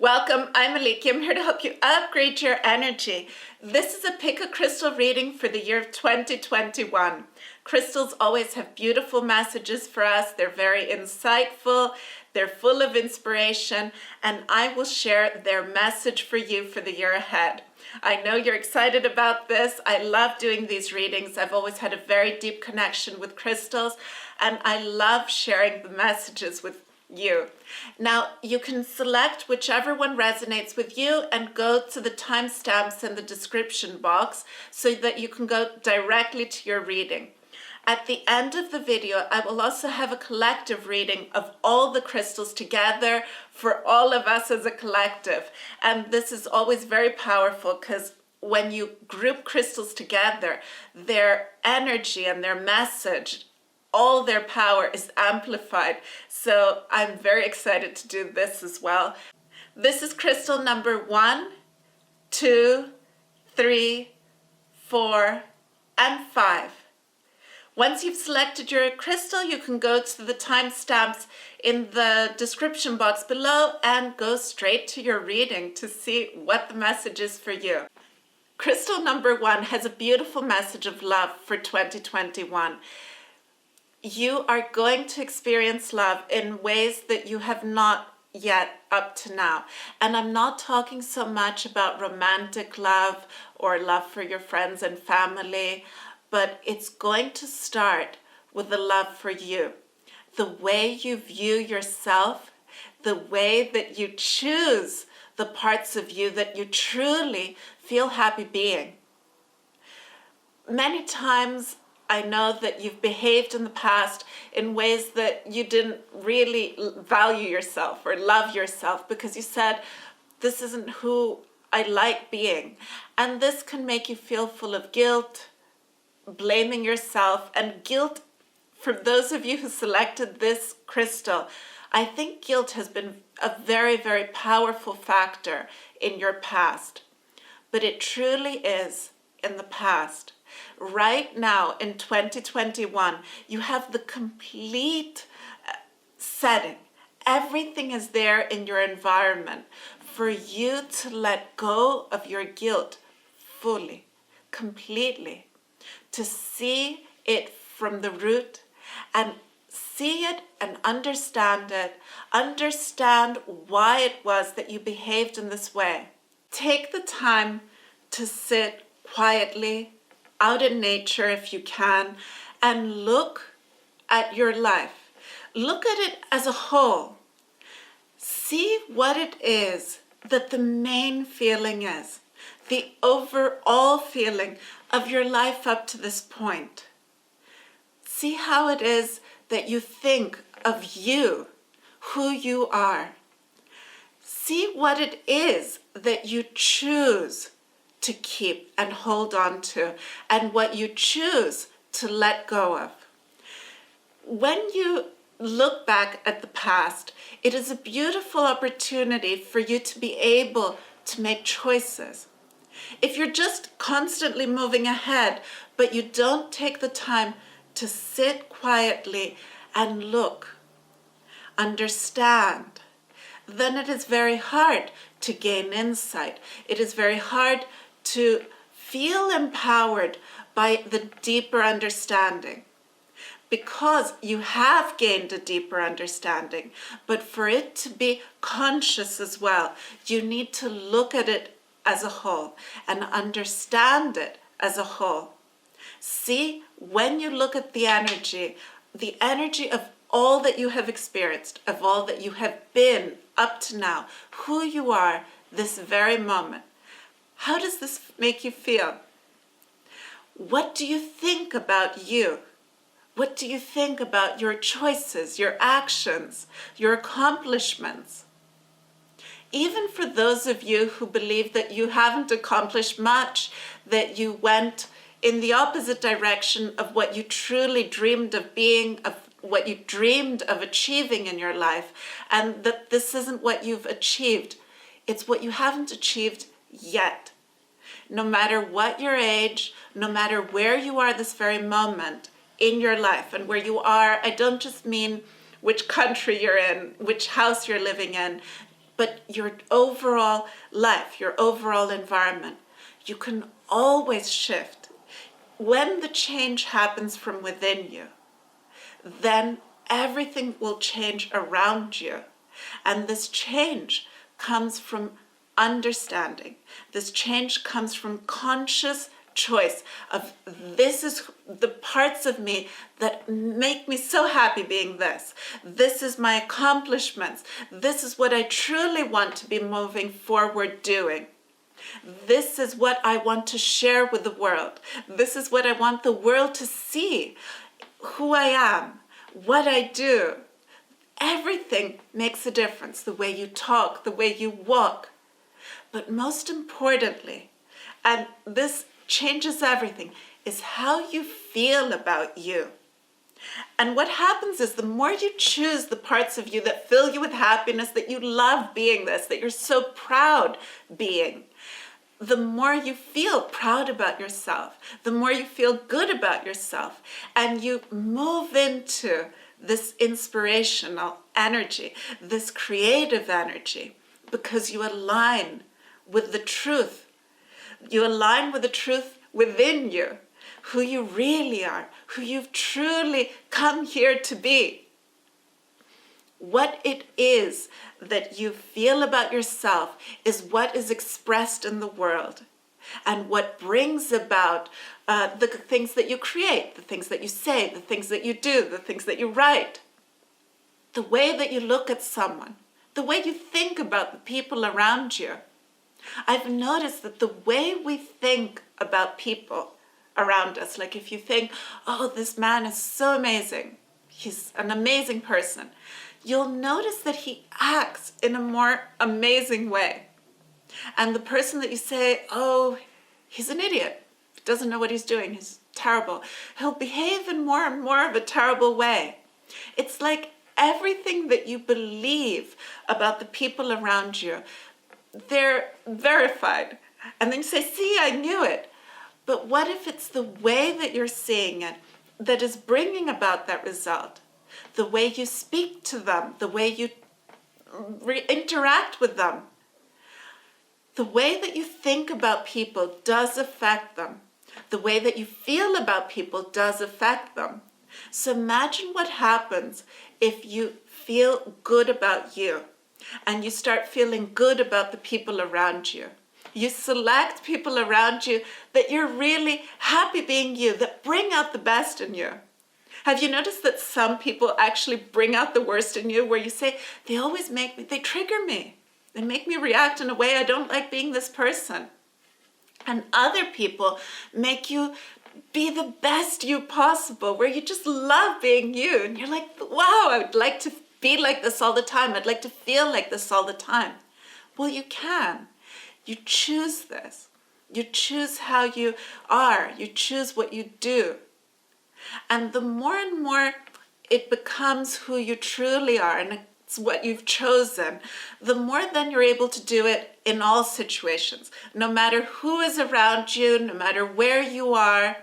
Welcome, I'm Aliki. I'm here to help you upgrade your energy. This is a pick a crystal reading for the year of 2021. Crystals always have beautiful messages for us. They're very insightful, they're full of inspiration, and I will share their message for you for the year ahead. I know you're excited about this. I love doing these readings. I've always had a very deep connection with crystals, and I love sharing the messages with you. Now, you can select whichever one resonates with you and go to the timestamps in the description box so that you can go directly to your reading. At the end of the video, I will also have a collective reading of all the crystals together for all of us as a collective. And this is always very powerful because when you group crystals together, their energy and their message, all their power is amplified. So I'm very excited to do this as well. This is crystal number 1, 2, 3, 4, and 5. Once you've selected your crystal, you can go to the timestamps in the description box below and go straight to your reading to see what the message is for you. Crystal number 1 has a beautiful message of love for 2021. You are going to experience love in ways that you have not yet up to now. And I'm not talking so much about romantic love or love for your friends and family, but it's going to start with the love for you. The way you view yourself, the way that you choose the parts of you that you truly feel happy being. Many times, I know that you've behaved in the past in ways that you didn't really value yourself or love yourself because you said, this isn't who I like being. And this can make you feel full of guilt, blaming yourself, and guilt, for those of you who selected this crystal, I think guilt has been a very, very powerful factor in your past. But it truly is in the past. Right now in 2021, you have the complete setting. Everything is there in your environment for you to let go of your guilt fully, completely, to see it from the root and see it and understand it. Understand why it was that you behaved in this way. Take the time to sit quietly out in nature if you can, and look at your life. Look at it as a whole. See what it is that the main feeling is, the overall feeling of your life up to this point. See how it is that you think of you, who you are. See what it is that you choose to keep and hold on to, and what you choose to let go of. When you look back at the past, it is a beautiful opportunity for you to be able to make choices. If you're just constantly moving ahead, but you don't take the time to sit quietly and look, understand, then it is very hard to gain insight. It is very hard to feel empowered by the deeper understanding, because you have gained a deeper understanding. But for it to be conscious as well, you need to look at it as a whole and understand it as a whole. See, when you look at the energy of all that you have experienced, of all that you have been up to now, who you are this very moment, how does this make you feel? What do you think about you? What do you think about your choices, your actions, your accomplishments? Even for those of you who believe that you haven't accomplished much, that you went in the opposite direction of what you truly dreamed of being, of what you dreamed of achieving in your life, and that this isn't what you've achieved. It's what you haven't achieved yet. No matter what your age, no matter where you are this very moment in your life, and where you are, I don't just mean which country you're in, which house you're living in, but your overall life, your overall environment, you can always shift. When the change happens from within you, then everything will change around you. And this change comes from understanding. This change comes from conscious choice of, this is the parts of me that make me so happy being this. This is my accomplishments. This is what I truly want to be moving forward doing. This is what I want to share with the world. This is what I want the world to see. Who I am, what I do. Everything makes a difference. The way you talk, the way you walk. But most importantly, and this changes everything, is how you feel about you. And what happens is the more you choose the parts of you that fill you with happiness, that you love being this, that you're so proud being, the more you feel proud about yourself, the more you feel good about yourself, and you move into this inspirational energy, this creative energy, because you align with the truth. You align with the truth within you, who you really are, who you've truly come here to be. What it is that you feel about yourself is what is expressed in the world, and what brings about the things that you create, the things that you say, the things that you do, the things that you write. The way that you look at someone, the way you think about the people around you. I've noticed that the way we think about people around us, like if you think, oh, this man is so amazing, he's an amazing person, you'll notice that he acts in a more amazing way. And the person that you say, oh, he's an idiot, doesn't know what he's doing, he's terrible, he'll behave in more and more of a terrible way. It's like everything that you believe about the people around you, they're verified. And then you say, see, I knew it. But what if it's the way that you're seeing it that is bringing about that result? The way you speak to them, the way you interact with them. The way that you think about people does affect them. The way that you feel about people does affect them. So imagine what happens if you feel good about you and you start feeling good about the people around you. You select people around you that you're really happy being you, that bring out the best in you. Have you noticed that some people actually bring out the worst in you, where you say, they always make me, they trigger me. They make me react in a way I don't like being this person. And other people make you be the best you possible, where you just love being you. And you're like, wow, I would like to be like this all the time. I'd like to feel like this all the time. Well, you can. You choose this. You choose how you are. You choose what you do. And the more and more it becomes who you truly are, and it's what you've chosen, the more then you're able to do it in all situations. No matter who is around you, no matter where you are,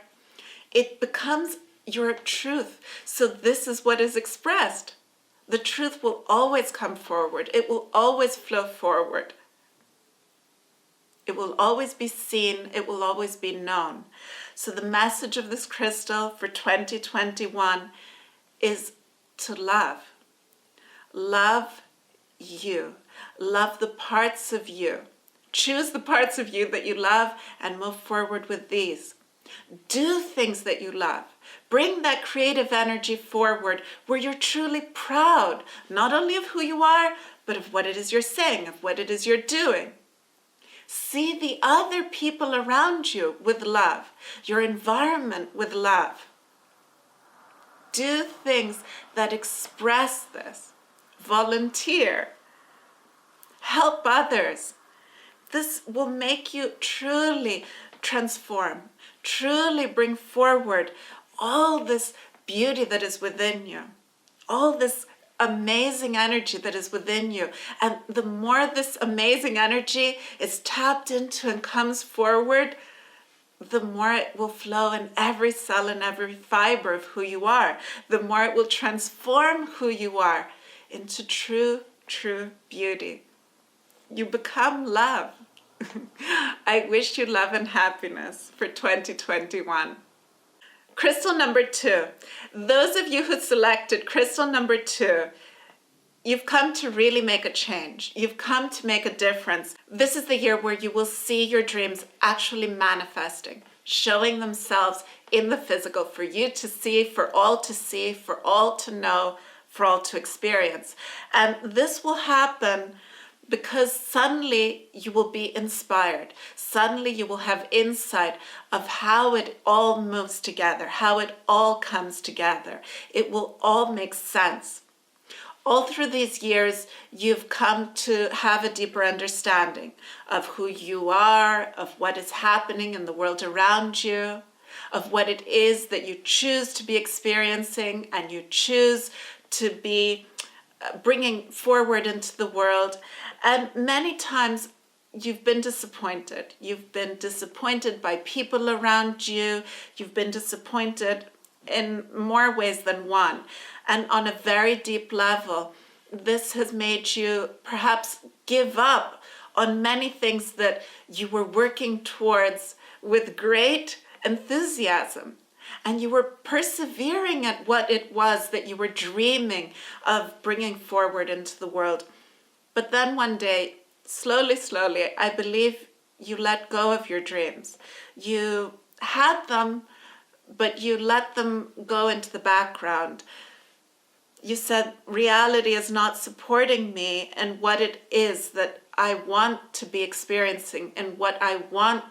it becomes your truth. So this is what is expressed. The truth will always come forward. It will always flow forward. It will always be seen. It will always be known. So the message of this crystal for 2021 is to love. Love you. Love the parts of you. Choose the parts of you that you love and move forward with these. Do things that you love. Bring that creative energy forward where you're truly proud, not only of who you are, but of what it is you're saying, of what it is you're doing. See the other people around you with love, your environment with love. Do things that express this. Volunteer. Help others. This will make you truly transform, truly bring forward all this beauty that is within you, all this amazing energy that is within you. And the more this amazing energy is tapped into and comes forward, the more it will flow in every cell and every fiber of who you are. The more it will transform who you are into true, true beauty. You become love. I wish you love and happiness for 2021. Crystal number 2. Those of you who selected crystal number 2, you've come to really make a change. You've come to make a difference. This is the year where you will see your dreams actually manifesting, showing themselves in the physical for you to see, for all to know, for all to experience. And this will happen because suddenly you will be inspired. Suddenly you will have insight of how it all moves together, how it all comes together. It will all make sense. All through these years, you've come to have a deeper understanding of who you are, of what is happening in the world around you, of what it is that you choose to be experiencing and you choose to be bringing forward into the world. And many times you've been disappointed. You've been disappointed by people around you. You've been disappointed in more ways than one. And on a very deep level, this has made you perhaps give up on many things that you were working towards with great enthusiasm. And you were persevering at what it was that you were dreaming of bringing forward into the world. But then one day, slowly, I believe you let go of your dreams. You had them, but you let them go into the background. You said, reality is not supporting me and what it is that I want to be experiencing and what I want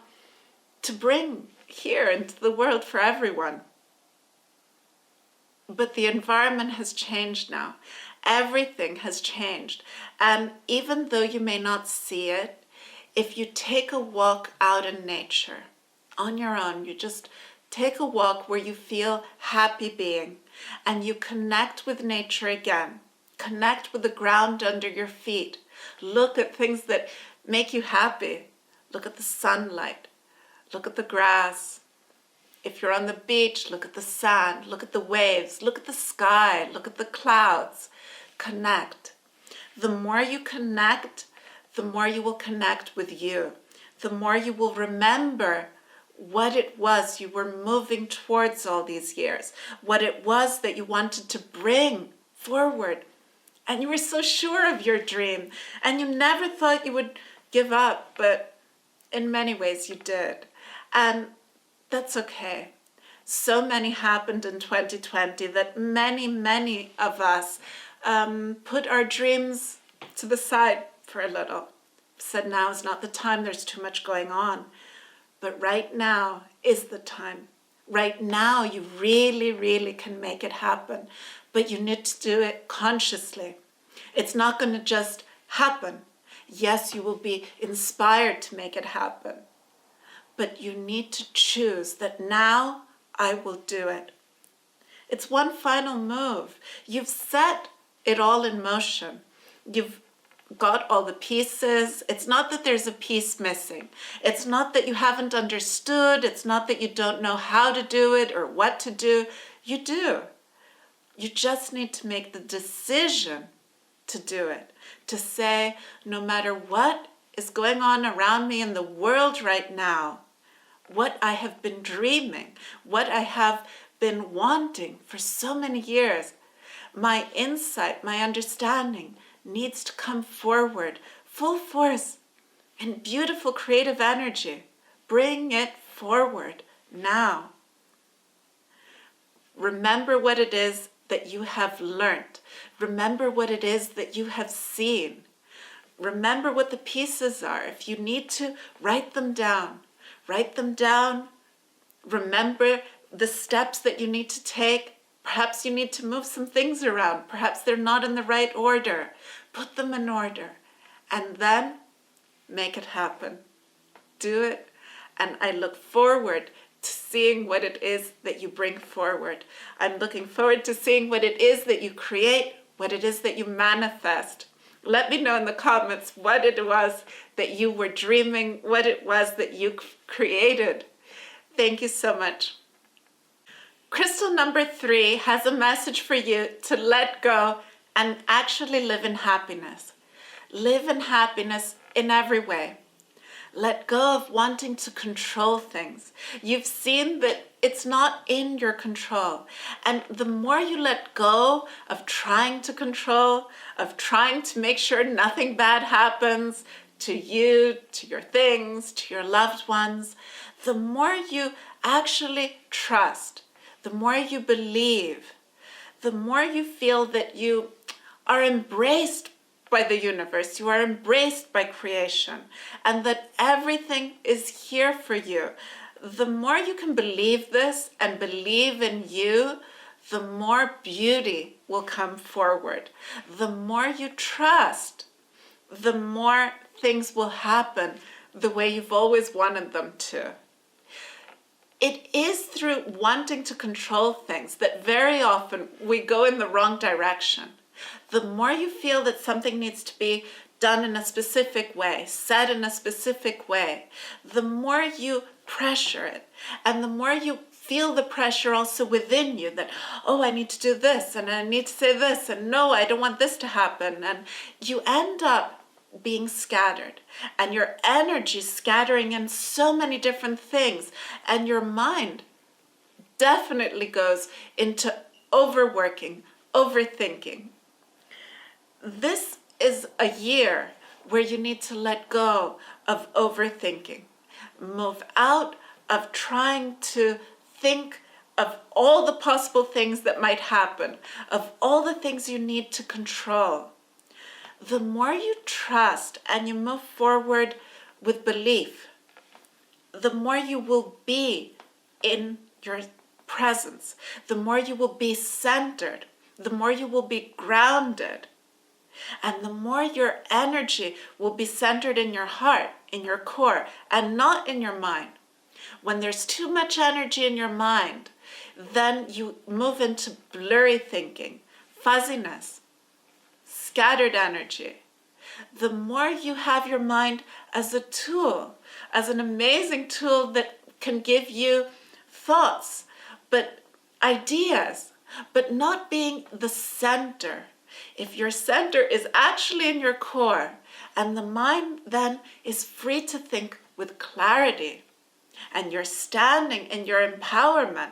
to bring here into the world for everyone. But the environment has changed now. Everything has changed. And even though you may not see it, if you take a walk out in nature on your own, you just take a walk where you feel happy being and you connect with nature again. Connect with the ground under your feet. Look at things that make you happy. Look at the sunlight. Look at the grass. If you're on the beach, look at the sand, look at the waves, look at the sky, look at the clouds. Connect. The more you connect, the more you will connect with you. The more you will remember what it was you were moving towards all these years, what it was that you wanted to bring forward. And you were so sure of your dream, and you never thought you would give up, but in many ways you did. And that's okay. So many happened in 2020 that many of us put our dreams to the side for a little. Said now is not the time, there's too much going on. But right now is the time. Right now you really can make it happen. But you need to do it consciously. It's not going to just happen. Yes, you will be inspired to make it happen. But you need to choose that now I will do it. It's one final move. You've set it all in motion. You've got all the pieces. It's not that there's a piece missing. It's not that you haven't understood. It's not that you don't know how to do it or what to do. You do. You just need to make the decision to do it. To say, no matter what is going on around me in the world right now, what I have been dreaming, what I have been wanting for so many years, my insight, my understanding needs to come forward, full force, in beautiful creative energy. Bring it forward now. Remember what it is that you have learned. Remember what it is that you have seen. Remember what the pieces are. If you need to, write them down. Write them down. Remember the steps that you need to take. Perhaps you need to move some things around. Perhaps they're not in the right order. Put them in order. And then make it happen. Do it. And I look forward to seeing what it is that you bring forward. I'm looking forward to seeing what it is that you create, what it is that you manifest. Let me know in the comments what it was that you were dreaming, what it was that you created. Thank you so much. Crystal number 3 has a message for you to let go and actually live in happiness. Live in happiness in every way. Let go of wanting to control things. You've seen that it's not in your control. And the more you let go of trying to control, of trying to make sure nothing bad happens to you, to your things, to your loved ones, the more you actually trust, the more you believe, the more you feel that you are embraced by the universe, you are embraced by creation, and that everything is here for you. The more you can believe this and believe in you, the more beauty will come forward. The more you trust, the more things will happen the way you've always wanted them to. It is through wanting to control things that very often we go in the wrong direction. The more you feel that something needs to be done in a specific way, said in a specific way, the more you pressure it, and the more you feel the pressure also within you that, oh, I need to do this, and I need to say this, and no, I don't want this to happen. And you end up being scattered, and your energy scattering in so many different things, and your mind definitely goes into overworking, overthinking. This is a year where you need to let go of overthinking. Move out of trying to think of all the possible things that might happen, of all the things you need to control. The more you trust and you move forward with belief, the more you will be in your presence, the more you will be centered, the more you will be grounded, and the more your energy will be centered in your heart, in your core, and not in your mind. When there's too much energy in your mind, then you move into blurry thinking, fuzziness, scattered energy. The more you have your mind as a tool, as an amazing tool that can give you thoughts, but ideas, but not being the center. If your center is actually in your core, and the mind then is free to think with clarity, and you're standing in your empowerment,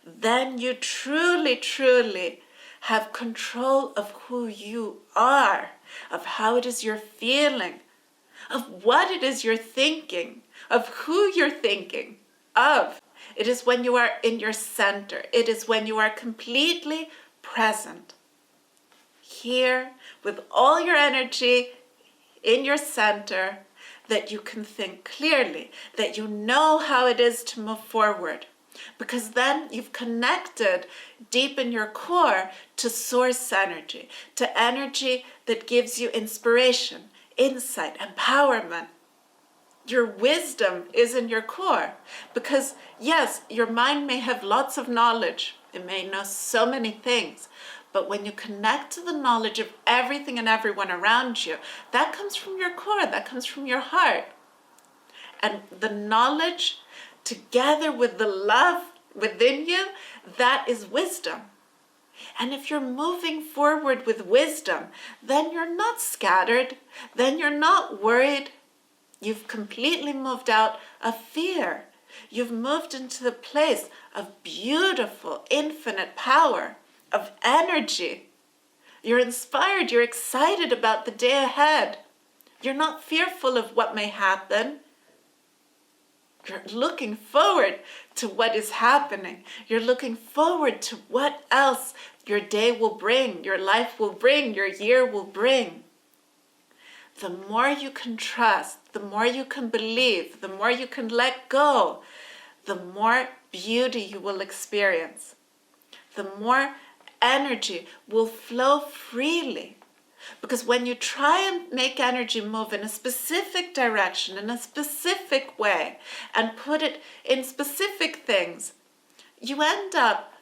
then you truly, truly have control of who you are, of how it is you're feeling, of what it is you're thinking, of who you're thinking of. It is when you are in your center. It is when you are completely present. Here, with all your energy in your center, that you can think clearly, that you know how it is to move forward. Because then you've connected deep in your core to source energy, to energy that gives you inspiration, insight, empowerment. Your wisdom is in your core. Because yes, your mind may have lots of knowledge. It may know so many things. But when you connect to the knowledge of everything and everyone around you, that comes from your core, that comes from your heart. And the knowledge, together with the love within you, that is wisdom. And if you're moving forward with wisdom, then you're not scattered, then you're not worried. You've completely moved out of fear. You've moved into the place of beautiful, infinite power, of energy. You're inspired, you're excited about the day ahead. You're not fearful of what may happen. You're looking forward to what is happening. You're looking forward to what else your day will bring, your life will bring, your year will bring. The more you can trust, the more you can believe, the more you can let go, the more beauty you will experience. The more energy will flow freely. Because when you try and make energy move in a specific direction, in a specific way, and put it in specific things, you end up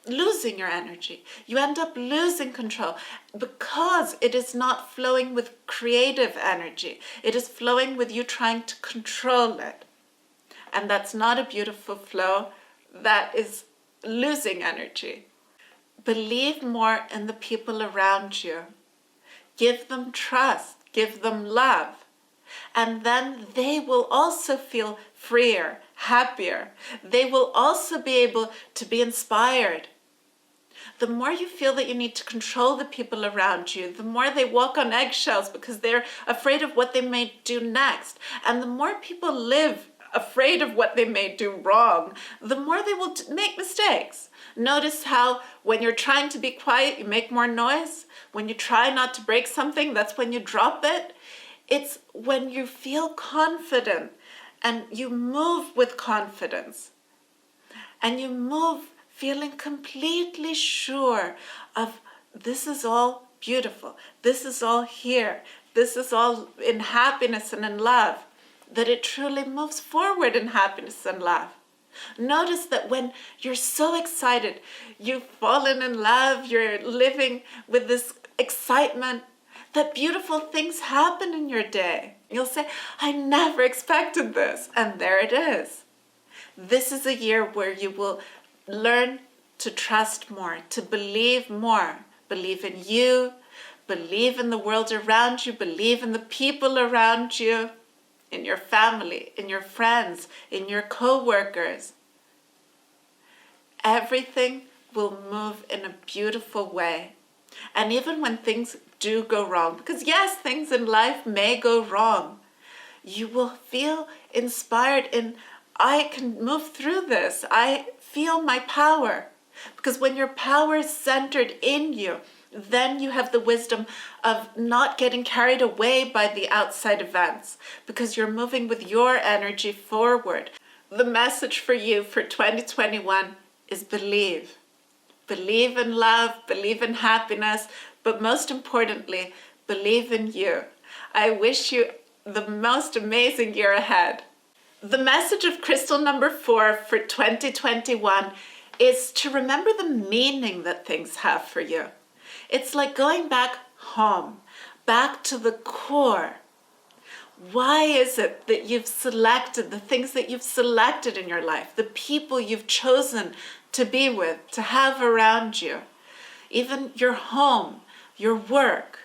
losing your energy. You end up losing control because it is not flowing with creative energy. It is flowing with you trying to control it. And that's not a beautiful flow. That is losing energy. Believe more in the people around you. Give them trust. give them love. And then they will also feel freer, happier. They will also be able to be inspired. The more you feel that you need to control the people around you, the more they walk on eggshells because they're afraid of what they may do next. And the more people live afraid of what they may do wrong, the more they will make mistakes. Notice how when you're trying to be quiet, you make more noise. When you try not to break something, that's when you drop it. It's when you feel confident and you move with confidence and you move feeling completely sure of this is all beautiful, this is all here, this is all in happiness and in love, that it truly moves forward in happiness and love. Notice that when you're so excited, you've fallen in love, you're living with this excitement, that beautiful things happen in your day. You'll say, I never expected this. And there it is. This is a year where you will learn to trust more, to believe more. Believe in you, believe in the world around you, believe in the people around you, in your family, in your friends, in your co-workers. Everything will move in a beautiful way. And even when things do go wrong, because yes, things in life may go wrong, you will feel inspired in, I can move through this. I feel my power. Because when your power is centered in you, then you have the wisdom of not getting carried away by the outside events, because you're moving with your energy forward. The message for you for 2021 is believe. Believe in love, believe in happiness, but most importantly, believe in you. I wish you the most amazing year ahead. The message of crystal number 4 for 2021 is to remember the meaning that things have for you. It's like going back home, back to the core. Why is it that you've selected the things that you've selected in your life, the people you've chosen to be with, to have around you, even your home, your work,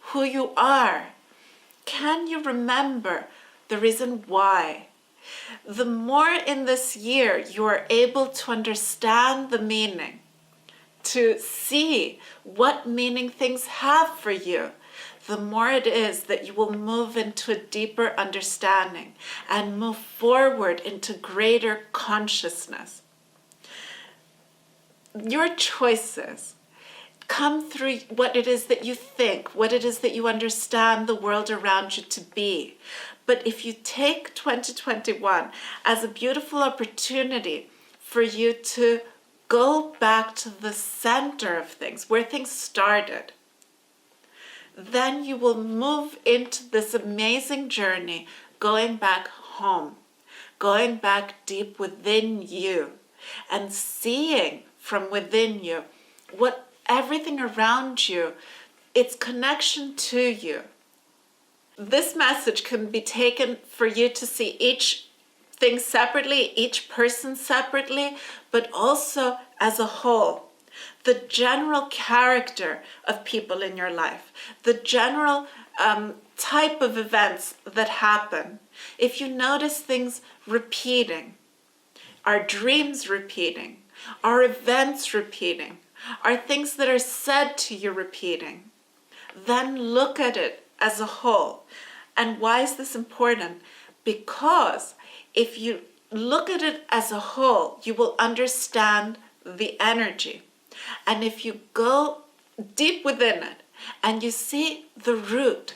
who you are? Can you remember the reason why? The more in this year you are able to understand the meaning, to see what meaning things have for you, the more it is that you will move into a deeper understanding and move forward into greater consciousness. Your choices come through what it is that you think, what it is that you understand the world around you to be. But if you take 2021 as a beautiful opportunity for you to go back to the center of things, where things started, then you will move into this amazing journey, going back home, going back deep within you, and seeing from within you what everything around you, its connection to you. This message can be taken for you to see each thing separately, each person separately, but also as a whole. The general character of people in your life, the general type of events that happen. If you notice things repeating, our dreams repeating, our events repeating, are things that are said to you repeating, then look at it as a whole. And why is this important? Because if you look at it as a whole, you will understand the energy. And if you go deep within it and you see the root,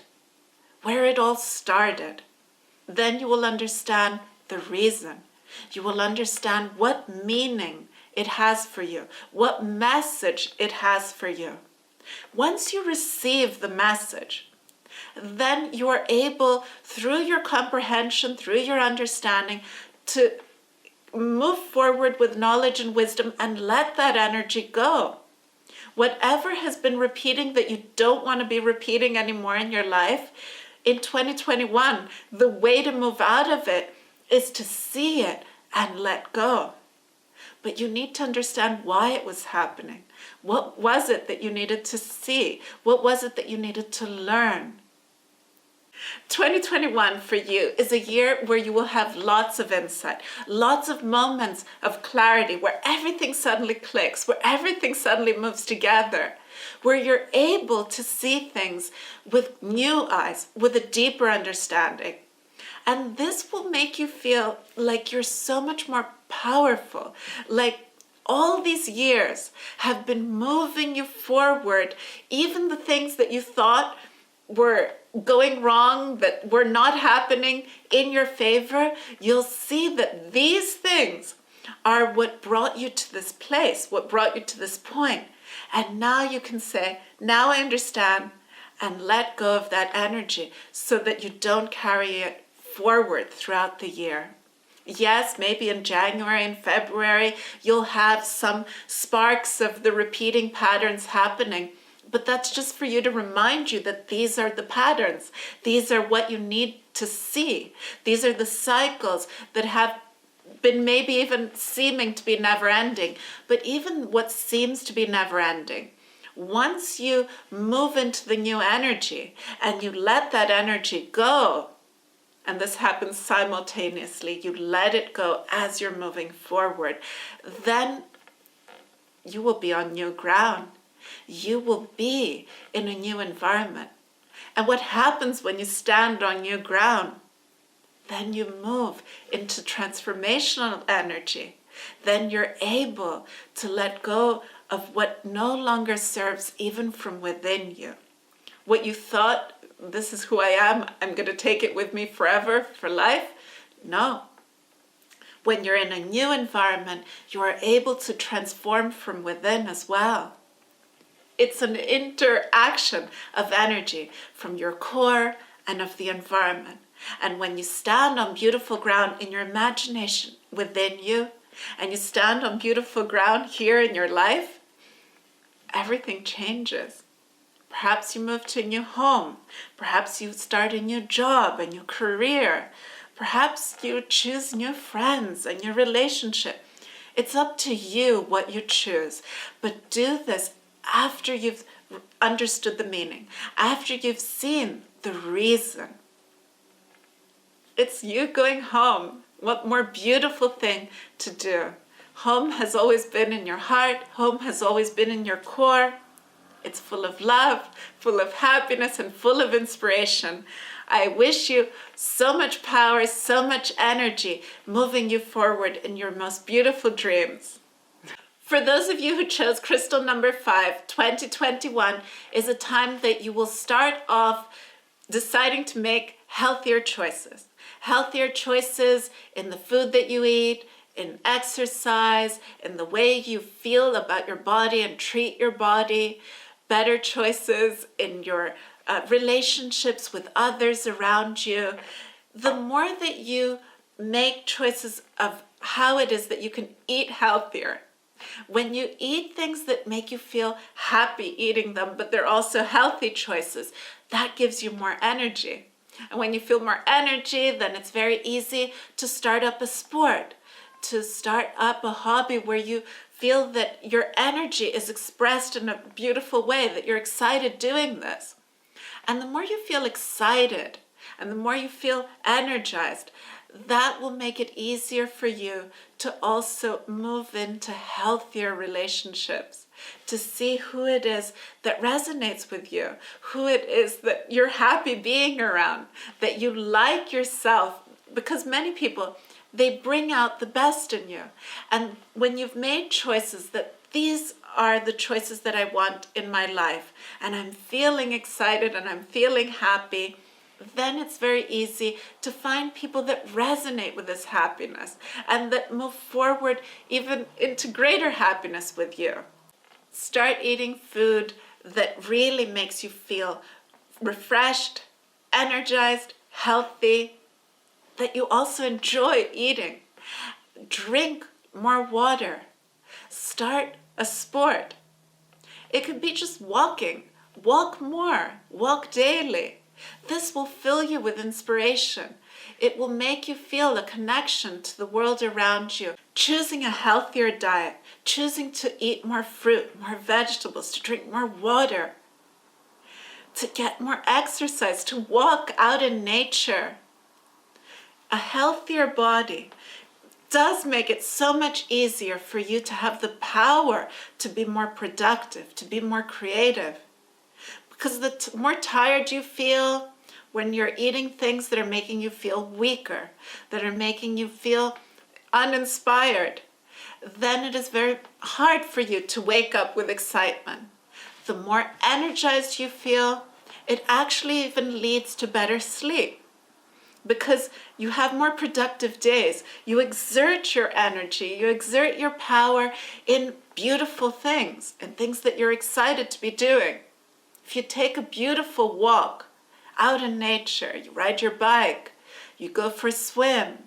where it all started, then you will understand the reason. You will understand what meaning it has for you, what message it has for you. Once you receive the message, then you are able, through your comprehension, through your understanding, to move forward with knowledge and wisdom and let that energy go. Whatever has been repeating that you don't want to be repeating anymore in your life, in 2021, the way to move out of it is to see it and let go. But you need to understand why it was happening. What was it that you needed to see? What was it that you needed to learn? 2021 for you is a year where you will have lots of insight, lots of moments of clarity, where everything suddenly clicks, where everything suddenly moves together, where you're able to see things with new eyes, with a deeper understanding. And this will make you feel like you're so much more powerful, like all these years have been moving you forward. Even the things that you thought were going wrong, that were not happening in your favor, you'll see that these things are what brought you to this place, what brought you to this point. And now you can say, now I understand, and let go of that energy so that you don't carry it forward throughout the year. Yes, maybe in January and February, you'll have some sparks of the repeating patterns happening, but that's just for you to remind you that these are the patterns. These are what you need to see. These are the cycles that have been maybe even seeming to be never ending, but even what seems to be never ending, once you move into the new energy and you let that energy go, and this happens simultaneously, you let it go as you're moving forward, then you will be on new ground. You will be in a new environment. And what happens when you stand on new ground? Then you move into transformational energy. Then you're able to let go of what no longer serves even from within you. What you thought, this is who I am, I'm going to take it with me forever, for life. No. When you're in a new environment, you are able to transform from within as well. It's an interaction of energy from your core and of the environment. And when you stand on beautiful ground in your imagination within you, and you stand on beautiful ground here in your life, everything changes. Perhaps you move to a new home. Perhaps you start a new job, a new career. Perhaps you choose new friends, a new relationship. It's up to you what you choose. But do this after you've understood the meaning, after you've seen the reason. It's you going home. What more beautiful thing to do? Home has always been in your heart. Home has always been in your core. It's full of love, full of happiness, and full of inspiration. I wish you so much power, so much energy, moving you forward in your most beautiful dreams. For those of you who chose crystal number 5, 2021 is a time that you will start off deciding to make healthier choices. Healthier choices in the food that you eat, in exercise, in the way you feel about your body and treat your body. Better choices in your relationships with others around you. The more that you make choices of how it is that you can eat healthier, when you eat things that make you feel happy eating them, but they're also healthy choices, that gives you more energy. And when you feel more energy, then it's very easy to start up a sport, to start up a hobby where you feel that your energy is expressed in a beautiful way, that you're excited doing this. And the more you feel excited and the more you feel energized, that will make it easier for you to also move into healthier relationships, to see who it is that resonates with you, who it is that you're happy being around, that you like yourself, because many people, they bring out the best in you. And when you've made choices that these are the choices that I want in my life, and I'm feeling excited and I'm feeling happy, then it's very easy to find people that resonate with this happiness and that move forward even into greater happiness with you. Start eating food that really makes you feel refreshed, energized, healthy, that you also enjoy eating. Drink more water. Start a sport. It could be just walking. Walk more. Walk daily. This will fill you with inspiration. It will make you feel a connection to the world around you. Choosing a healthier diet, choosing to eat more fruit, more vegetables, to drink more water. to get more exercise, to walk out in nature. A healthier body does make it so much easier for you to have the power to be more productive, to be more creative. Because the more tired you feel when you're eating things that are making you feel weaker, that are making you feel uninspired, then it is very hard for you to wake up with excitement. The more energized you feel, it actually even leads to better sleep because you have more productive days. You exert your energy, you exert your power in beautiful things and things that you're excited to be doing. If you take a beautiful walk out in nature, you ride your bike, you go for a swim,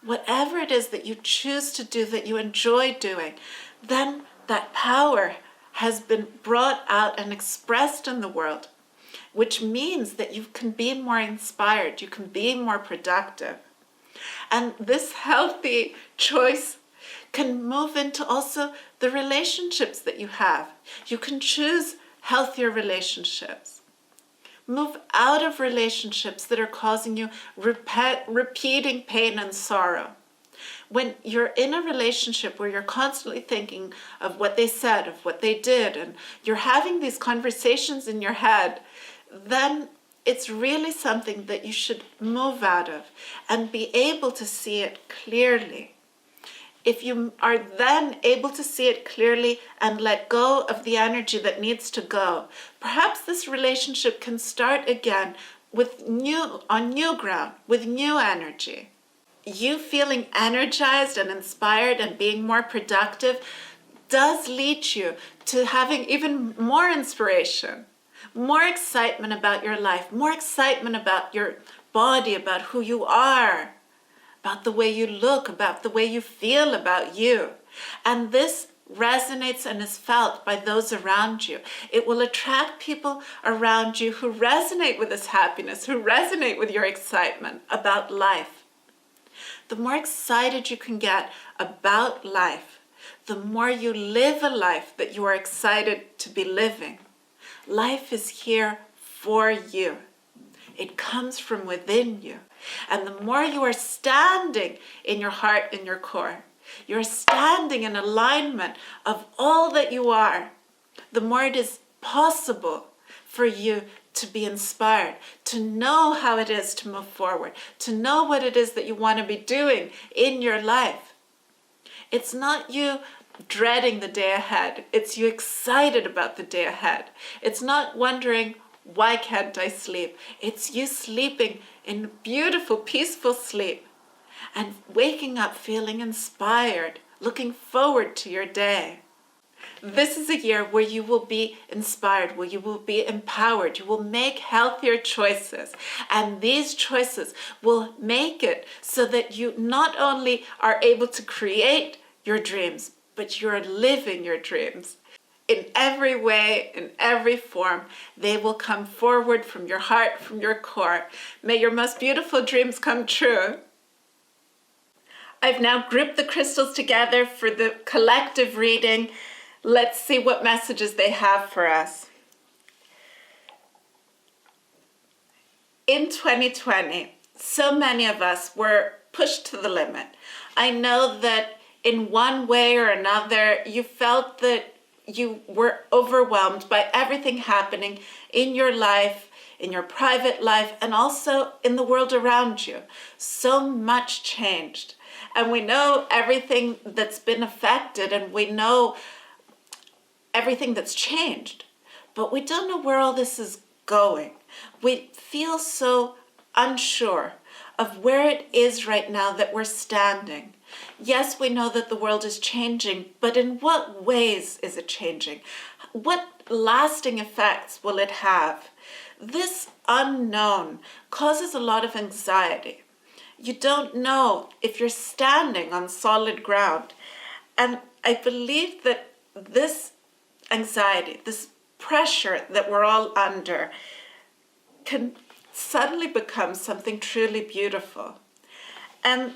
whatever it is that you choose to do that you enjoy doing, then that power has been brought out and expressed in the world, which means that you can be more inspired, you can be more productive. And this healthy choice can move into also the relationships that you have. You can choose healthier relationships. Move out of relationships that are causing you repeating pain and sorrow. When you're in a relationship where you're constantly thinking of what they said, of what they did, and you're having these conversations in your head, then it's really something that you should move out of and be able to see it clearly. If you are then able to see it clearly and let go of the energy that needs to go, perhaps this relationship can start again on new ground, with new energy. You feeling energized and inspired and being more productive does lead you to having even more inspiration, more excitement about your life, more excitement about your body, about who you are, about the way you look, about the way you feel about you. And this resonates and is felt by those around you. It will attract people around you who resonate with this happiness, who resonate with your excitement about life. The more excited you can get about life, the more you live a life that you are excited to be living. Life is here for you. It comes from within you. And the more you are standing in your heart, in your core, you're standing in alignment of all that you are, the more it is possible for you to be inspired, to know how it is to move forward, to know what it is that you want to be doing in your life. It's not you dreading the day ahead. It's you excited about the day ahead. It's not wondering, why can't I sleep? It's you sleeping in beautiful, peaceful sleep and waking up feeling inspired, looking forward to your day. This is a year where you will be inspired, where you will be empowered, you will make healthier choices. And these choices will make it so that you not only are able to create your dreams, but you're living your dreams. In every way, in every form, they will come forward from your heart, from your core. May your most beautiful dreams come true. I've now grouped the crystals together for the collective reading. Let's see what messages they have for us. In 2020, so many of us were pushed to the limit. I know that in one way or another, you felt that you were overwhelmed by everything happening in your life, in your private life, and also in the world around you. So much changed. And we know everything that's been affected, and we know everything that's changed, but we don't know where all this is going. We feel so unsure of where it is right now that we're standing. Yes, we know that the world is changing, but in what ways is it changing? What lasting effects will it have? This unknown causes a lot of anxiety. You don't know if you're standing on solid ground. And I believe that this anxiety, this pressure that we're all under, can suddenly become something truly beautiful. And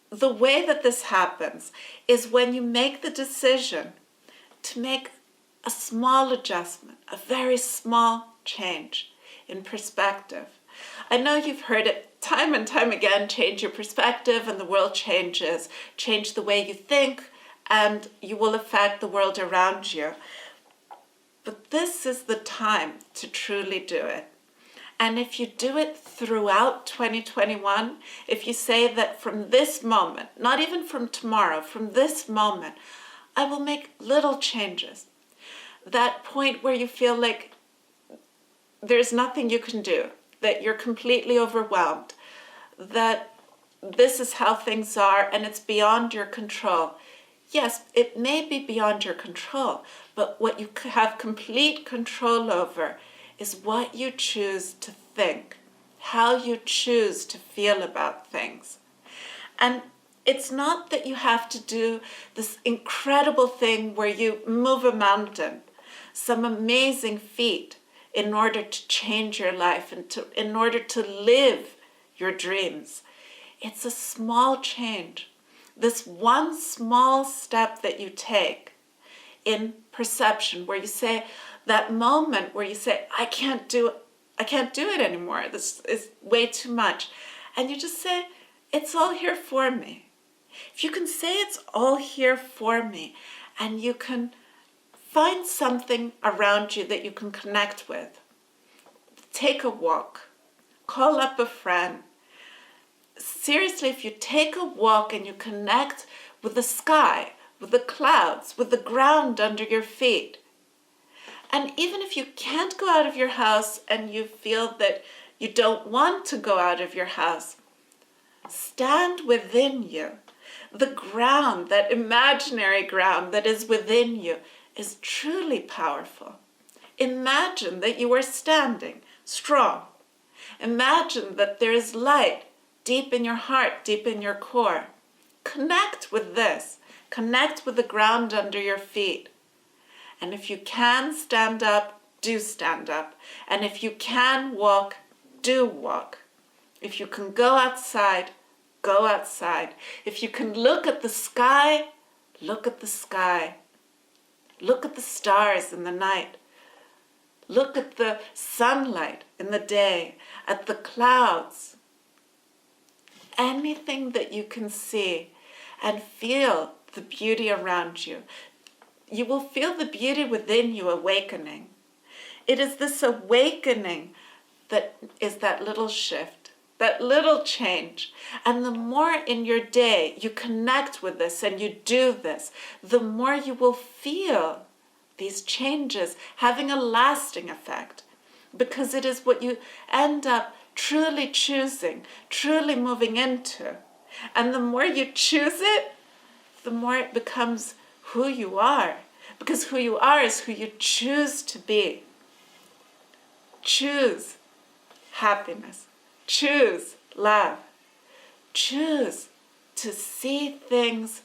the way that this happens is when you make the decision to make a small adjustment, a very small change in perspective. I know you've heard it time and time again, change your perspective and the world changes. Change the way you think and you will affect the world around you. But this is the time to truly do it. And if you do it throughout 2021, if you say that from this moment, not even from tomorrow, from this moment, I will make little changes. That point where you feel like there's nothing you can do, that you're completely overwhelmed, that this is how things are and it's beyond your control. Yes, it may be beyond your control, but what you have complete control over is what you choose to think, how you choose to feel about things. And it's not that you have to do this incredible thing where you move a mountain, some amazing feat in order to change your life and in order to live your dreams. It's a small change. This one small step that you take in perception where you say, that moment where you say, I can't do it anymore. This is way too much. And you just say, it's all here for me. If you can say it's all here for me and you can find something around you that you can connect with, take a walk, call up a friend. Seriously, if you take a walk and you connect with the sky, with the clouds, with the ground under your feet, and even if you can't go out of your house and you feel that you don't want to go out of your house, stand within you. The ground, that imaginary ground that is within you, is truly powerful. Imagine that you are standing strong. Imagine that there is light deep in your heart, deep in your core. Connect with this. Connect with the ground under your feet. And if you can stand up, do stand up. And if you can walk, do walk. If you can go outside, go outside. If you can look at the sky, look at the sky. Look at the stars in the night. Look at the sunlight in the day, at the clouds. Anything that you can see and feel the beauty around you. You will feel the beauty within you awakening. It is this awakening that is that little shift, that little change. And the more in your day you connect with this and you do this, the more you will feel these changes having a lasting effect. Because it is what you end up truly choosing, truly moving into. And the more you choose it, the more it becomes who you are. Because who you are is who you choose to be. Choose happiness. Choose love. Choose to see things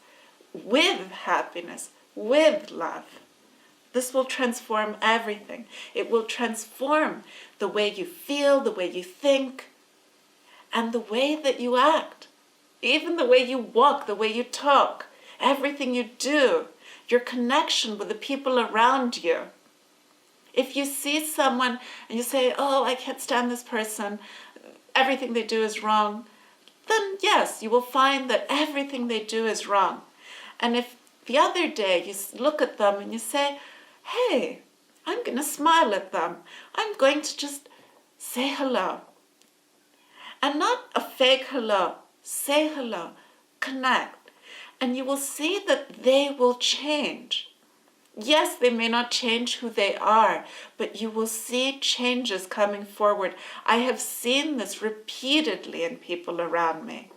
with happiness, with love. This will transform everything. It will transform the way you feel, the way you think, and the way that you act. Even the way you walk, the way you talk, everything you do, your connection with the people around you. If you see someone and you say, oh, I can't stand this person, everything they do is wrong, then yes, you will find that everything they do is wrong. And if the other day you look at them and you say, hey, I'm going to smile at them. I'm going to just say hello. And not a fake hello. Say hello. Connect. And you will see that they will change. Yes, they may not change who they are, but you will see changes coming forward. I have seen this repeatedly in people around me.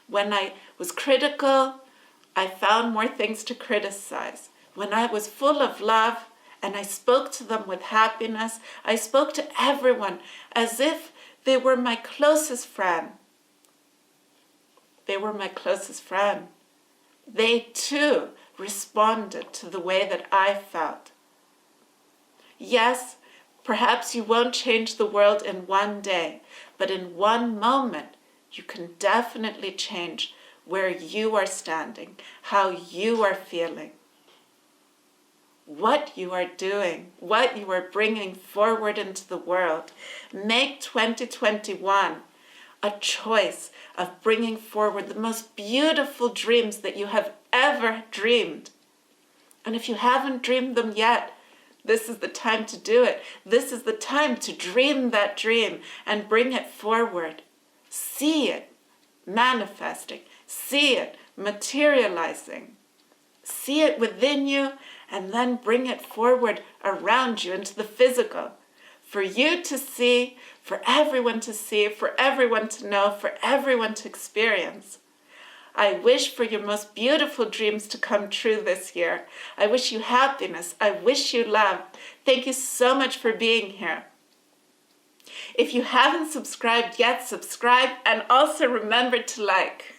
When I was critical, I found more things to criticize. When I was full of love and I spoke to them with happiness, I spoke to everyone as if they were my closest friend. They were my closest friend. They too responded to the way that I felt. Yes, perhaps you won't change the world in one day, but in one moment, you can definitely change where you are standing, how you are feeling. what you are doing, what you are bringing forward into the world. Make 2021 a choice of bringing forward the most beautiful dreams that you have ever dreamed. And if you haven't dreamed them yet, this is the time to do it. This is the time to dream that dream and bring it forward. See it manifesting. See it materializing. See it within you and then bring it forward around you into the physical. For you to see, for everyone to see, for everyone to know, for everyone to experience. I wish for your most beautiful dreams to come true this year. I wish you happiness. I wish you love. Thank you so much for being here. If you haven't subscribed yet, subscribe and also remember to like.